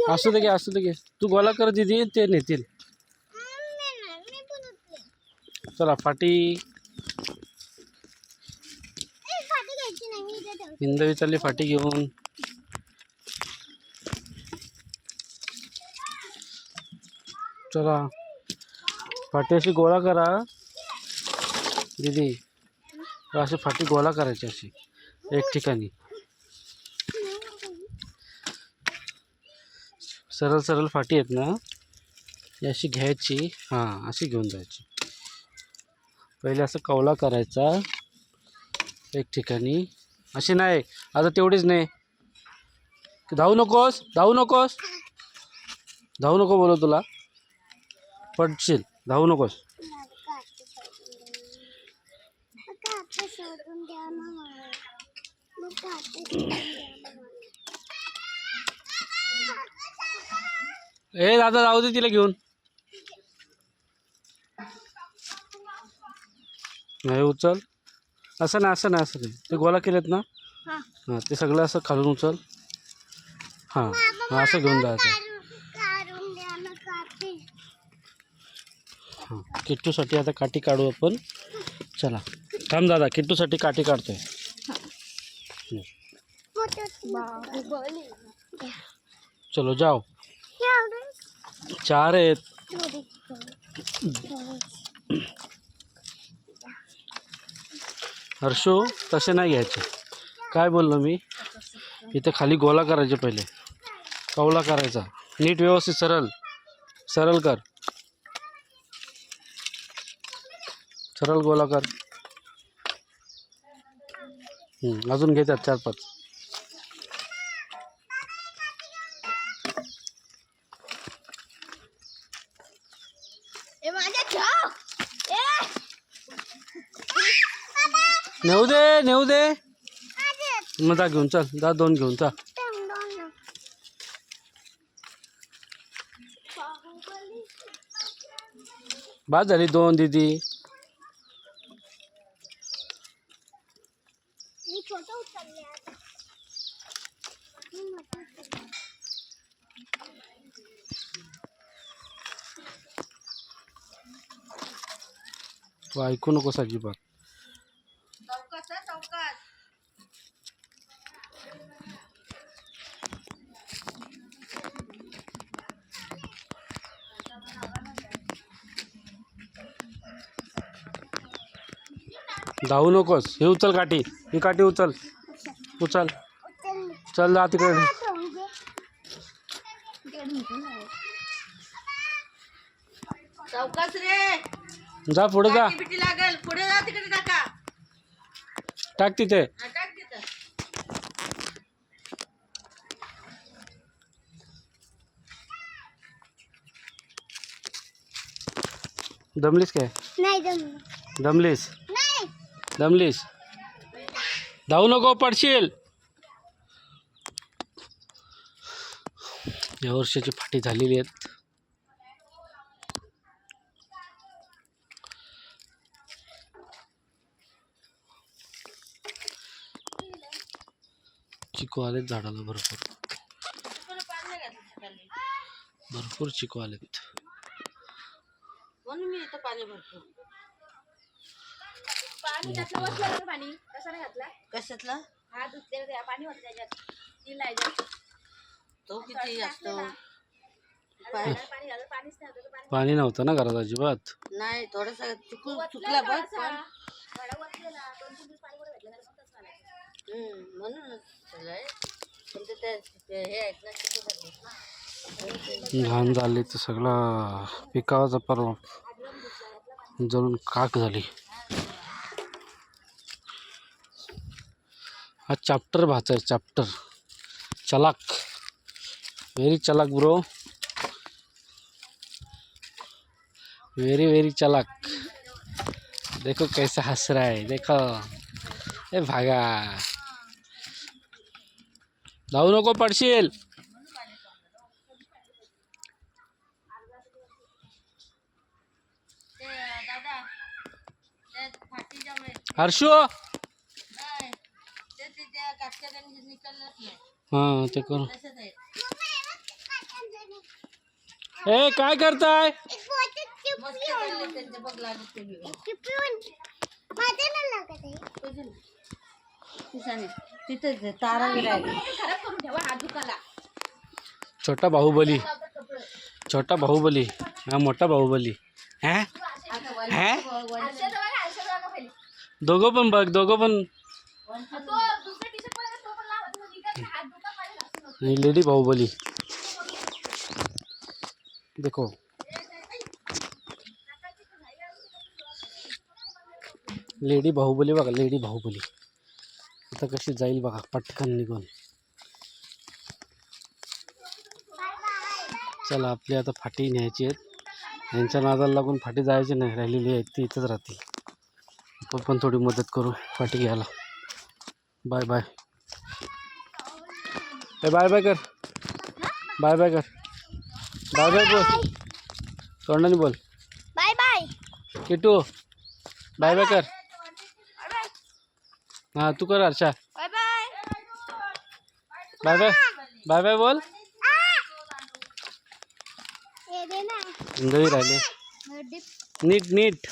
असू दे घे तू गोळा कर दीदी ते नेतील. चला फाटी हिंदवी चालली फाटी घेऊन. चला फाटी अशी गोळा करा दीदी, अशी फाटी गोळा करायची अशी एक ठिकाणी सरळ सरळ फाटी आहेत ना, ही अशी घ्यायची. हां अशी घेऊन जायची. पहिले असं कवला करायचा एक ठिकाणी, अशी नाही. आता तेवढीच नाही, धावू नकोस धावू नकोस धावू नको बोलो तुला, पडशील. धावू नकोस. ए दादा जाऊ दे तिला घेऊन. नाही उचल, असं नाही असं नाही असं नाही. ते गोळा केलेत ना, हां ते सगळं असं खालून उचल. हां हां असं घेऊन जायचं. हां किट्टूसाठी आता काठी काढू आपण. चला थांब दादा, किट्टूसाठी काठी काढतोय. चलो जाओ. 4 आहेत. हर्षू तसे नाही घ्यायचे. काय बोललो मी, इथे खाली गोळा करायचे, पहिले कवला करायचा नीट व्यवस्थित सरळ सरळ कर. सरळ गोळा कर. अजून घेतात 4-5. नेऊ दे मग जा घेऊन. चल जा 2 घेऊन जा. बाद झाली 2 दीदी. तू ऐकू नकोस अजिबात. धावू नकोस. हे उचल काठी, ही काठी उचल उचल. चल जा तिकडे. जा पुढे जा. पुढे जा तिकडे टाका. टाक तिथे. दमलीस काय? नाही दमलीस दमलीस. धावू नको पडशील. या वर्षाची फाटी झालेली आहेत. चिकू आलेत झाडाला भरपूर भरपूर चिकू आलेत. म्हणून मी इथं पाणी भरतो. पाणी त्यातलं वसलं पाणी कशाने घातला? कशातलं? हात धुतले पाणी होतं त्याच्यात. तिला याच्यात तो किती असतो? पाणी घालून पाणीच नाही होतं. पाणी नव्हतं ना घरात अजिबात. नाही थोडस चुकला बघ. वडा वसलेला 2-3 दिवस पाणी वर घातलं तर म्हणूनच झालंय. पण ते हे आहेत ना, चिकू झाले. घाण झाली तर सगळा पिकाचा परवा जळून खाक झाली. हा चॅप्टर भाचा आहे, चॅप्टर. चलाक, वेरी चलाक ब्रो, वेरी वेरी चलाक. देखो कैसा हंस रहा है, देखो. ए भागा, धावू नको पडशील. हर्षू हां ते कर. ए काय करताय? मस्त चालले त्यांचे बघ लागत ते बी. किसाने तिथेच आहे, तारा बी राहिली. खराब करून ठेवा हात दुखाला. छोटा बाहुबली, छोटा बाहुबली हा मोठा बाहुबली. हा आता हा आरशाचं बघा, आरशाचं बघा पहिले. दोघं पण बघ, दोघं पण. तो दुसरा टी-शर्ट पण आहे, तो पण लावा. तो निघत नाही, हात दुखा पाहिजे असं. आणि लेडी बाहुबली देखो. लेडी बाहुबली बघा, लेडी बाहुबली आता कशी जाईल बघा पटकन निघून. चला आपली आता फाटी न्यायची आहेत. यांच्या नादाला लागून फाटी जायची नाही, राहिलेली आहेत ती इथंच राहतील. आपण पण थोडी मदत करू फाटी घ्यायला. Bye bye. ए बाय बाय कर, बाय बाय कर, बाय बाय बोल, तोंडाने बोल. Bye bye. Kittu bye bye कर. हाँ तू कर Arsha. Bye bye. Bye bye, bye bye बोल. इंदळी राहिले. नीट नीट.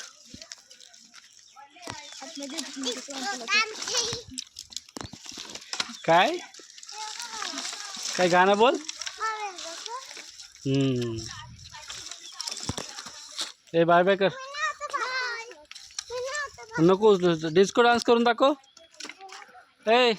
काय काय गाणं बोल. ए बाय बाय कर. नको डिस्को डान्स करून दाखव. ए